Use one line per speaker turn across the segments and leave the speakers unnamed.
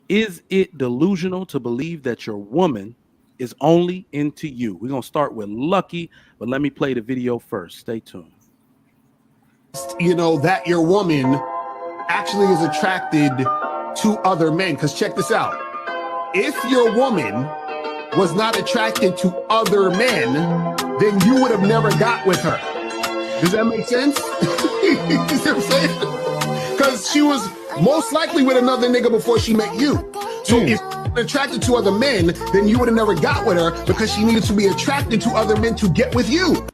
Is it delusional to believe that your woman is only into you? We're going to start with Lucky, but let me play the video first. Stay tuned.
That your woman actually is attracted to other men. Because check this out. If your woman was not attracted to other men, then you would have never got with her. Does that make sense? You see what I'm saying? Because she was most likely with another nigga before she met you. So if you're attracted to other men, then you would have never got with her because she needed to be attracted to other men to get with you.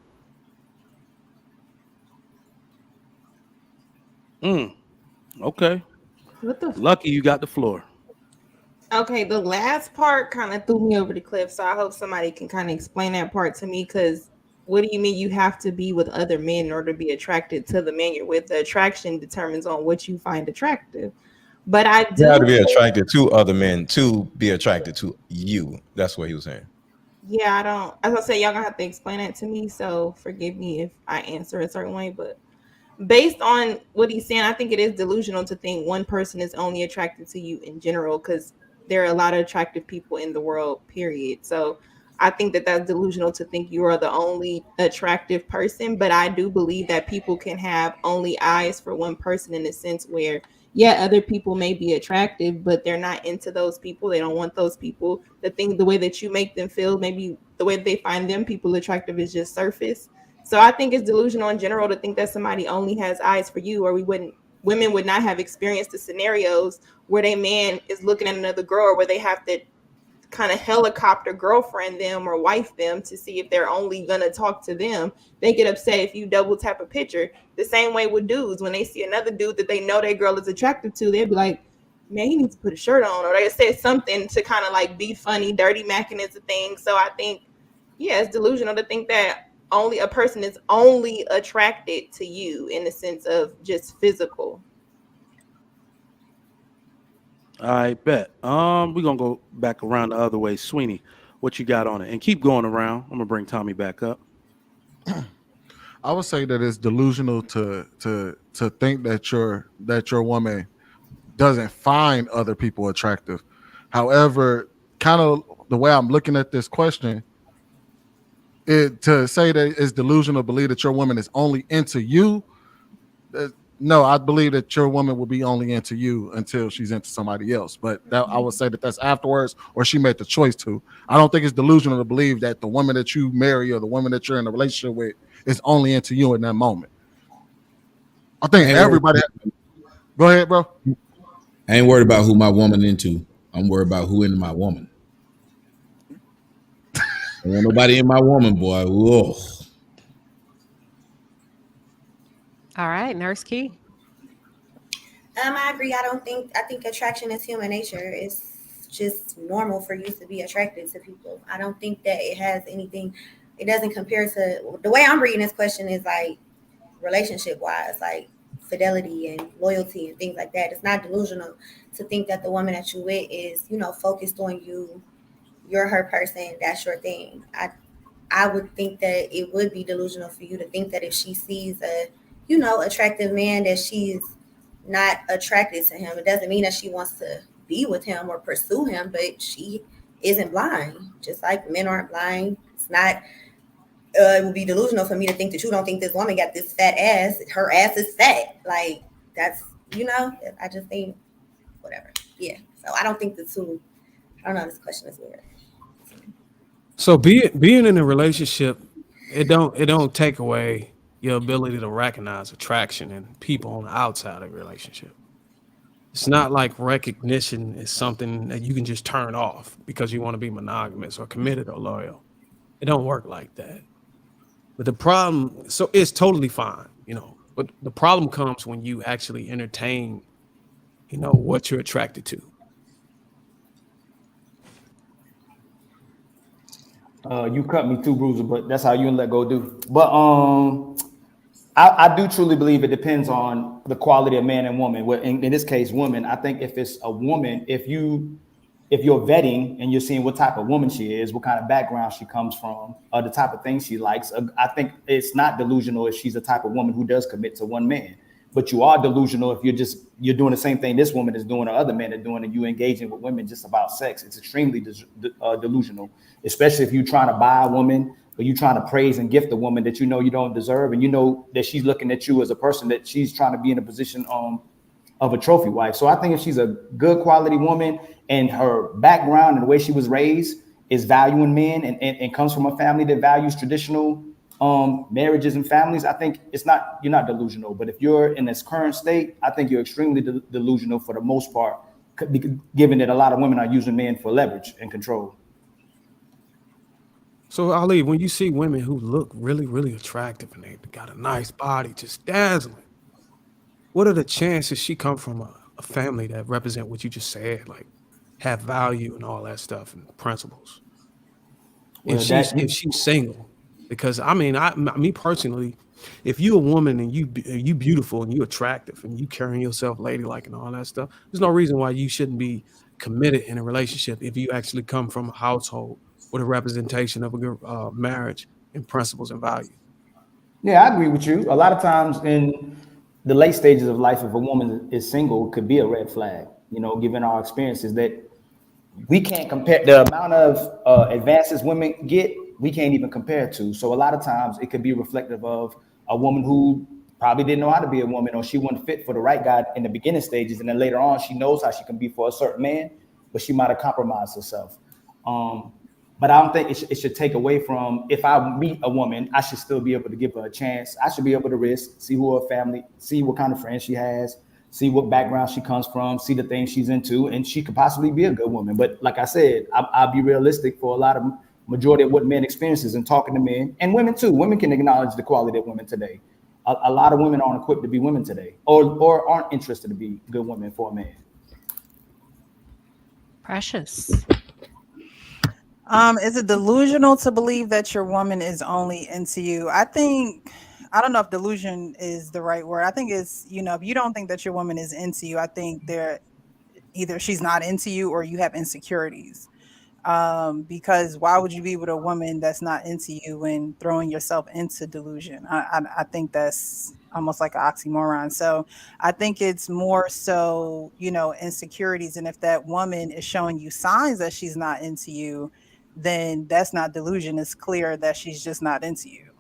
Okay.
What the?
Lucky, you got the floor.
Okay, the last part kind of threw me over the cliff, so I hope somebody can kind of explain that part to me. Because what do you mean you have to be with other men in order to be attracted to the man you're with? The attraction determines on what you find attractive. But I
You have to
do,
be attracted to other men to be attracted to you. That's what he was saying.
yeah, I don't. As I say, y'all gonna have to explain that to me. So forgive me if I answer a certain way, but based on what he's saying, I think it is delusional to think one person is only attracted to you in general, because there are a lot of attractive people in the world, period. So I think that that's delusional to think you are the only attractive person. But I do believe that people can have only eyes for one person, in the sense where, yeah, other people may be attractive, but they're not into those people. They don't want those people. The way that you make them feel, maybe the way that they find them people attractive is just surface. So I think it's delusional in general to think that somebody only has eyes for you, or women would not have experienced the scenarios where their man is looking at another girl, or where they have to kind of helicopter girlfriend them or wife them to see if they're only gonna talk to them. They get upset if you double tap a picture. The same way with dudes, when they see another dude that they know their girl is attracted to, they'd be like, man, he needs to put a shirt on, or they say something to kind of like be funny. Dirty macking is a thing. So I think, yeah, it's delusional to think that only a person is only attracted to you in the sense of just physical.
I bet. We're gonna go back around the other way. Sweeney, what you got on it? And keep going around. I'm gonna bring Tommy back up.
I would say that it's delusional to think that your woman doesn't find other people attractive. However, kind of the way I'm looking at this question, to say that it's delusional to believe that your woman is only into you. No, I believe that your woman will be only into you until she's into somebody else. But that, I would say that that's afterwards, or she made the choice to. I don't think it's delusional to believe that the woman that you marry or the woman that you're in a relationship with is only into you in that moment. I think everybody. Go ahead, bro.
I ain't worried about who my woman into. I'm worried about who into my woman. I don't want nobody in my woman, boy. Whoa.
All right, Nurse Key.
I agree. I think attraction is human nature. It's just normal for you to be attracted to people. I don't think that it has anything. It doesn't compare to the way I'm reading this question is like relationship wise, like fidelity and loyalty and things like that. It's not delusional to think that the woman that you with is, focused on you. You're her person. That's your thing. I would think that it would be delusional for you to think that if she sees a, attractive man, that she's not attracted to him. It doesn't mean that she wants to be with him or pursue him, but she isn't blind. Just like men aren't blind. It's not. It would be delusional for me to think that you don't think this woman got this fat ass. Her ass is fat. Like that's, I just think whatever. Yeah. So I don't think the two. I don't know. This question is weird.
So being in a relationship, it don't take away your ability to recognize attraction in people on the outside of a relationship. It's not like recognition is something that you can just turn off because you want to be monogamous or committed or loyal. It don't work like that. But the problem, so it's totally fine, but the problem comes when you actually entertain, what you're attracted to.
You cut me too, Bruiser, but that's how you and Let Go do. But I do truly believe it depends on the quality of man and woman. Well, in this case, woman. I think if it's a woman, if you're vetting and you're seeing what type of woman she is, what kind of background she comes from, the type of things she likes, I think it's not delusional if she's the type of woman who does commit to one man. but you are delusional if you're doing the same thing this woman is doing or other men are doing, and you engaging with women just about sex. It's extremely delusional, especially if you're trying to buy a woman or you trying to praise and gift a woman that you know you don't deserve, and you know that she's looking at you as a person that she's trying to be in a position of a trophy wife. So I think if she's a good quality woman and her background and the way she was raised is valuing men and comes from a family that values traditional marriages and families, I think you're not delusional. But if you're in this current state, I think you're extremely delusional for the most part, given that a lot of women are using men for leverage and control.
So Ali, when you see women who look really, really attractive and they got a nice body, just dazzling, what are the chances she come from a family that represent what you just said, like have value and all that stuff and principles?
Well,
if she's single, because I mean, me personally, if you a woman and you beautiful and you attractive and you carrying yourself ladylike and all that stuff, there's no reason why you shouldn't be committed in a relationship if you actually come from a household with a representation of a good marriage and principles and values.
Yeah, I agree with you. A lot of times in the late stages of life, if a woman is single, it could be a red flag, you know, given our experiences that we can't compare the amount of advances women get, we can't even compare to. So a lot of times it could be reflective of a woman who probably didn't know how to be a woman, or she wasn't fit for the right guy in the beginning stages. And then later on, she knows how she can be for a certain man, but she might've compromised herself. But I don't think it should take away from, if I meet a woman, I should still be able to give her a chance. I should be able to risk, see who her family, see what kind of friends she has, see what background she comes from, see the things she's into, and she could possibly be a good woman. But like I said, I'll be realistic for a lot of majority of what men experiences and talking to men and women too. Women can acknowledge the quality of women today. A lot of women aren't equipped to be women today, or aren't interested to be good women for a man.
Precious.
Is it delusional to believe that your woman is only into you? I don't know if delusion is the right word. I think it's, if you don't think that your woman is into you, I think either she's not into you or you have insecurities. Because why would you be with a woman that's not into you and throwing yourself into delusion? I think that's almost like an oxymoron. So I think it's more so, insecurities. And if that woman is showing you signs that she's not into you, then that's not delusion. It's clear that she's just not into you.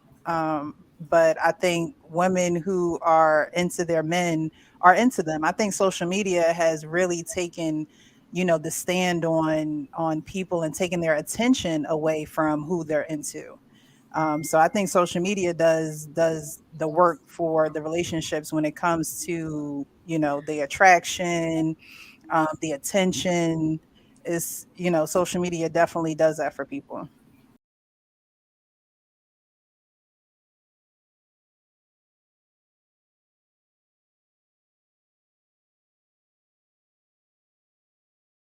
But I think women who are into their men are into them. I think social media has really taken, the stand on people and taking their attention away from who they're into. So I think social media does the work for the relationships when it comes to, the attraction, the attention. Is social media definitely does that for people.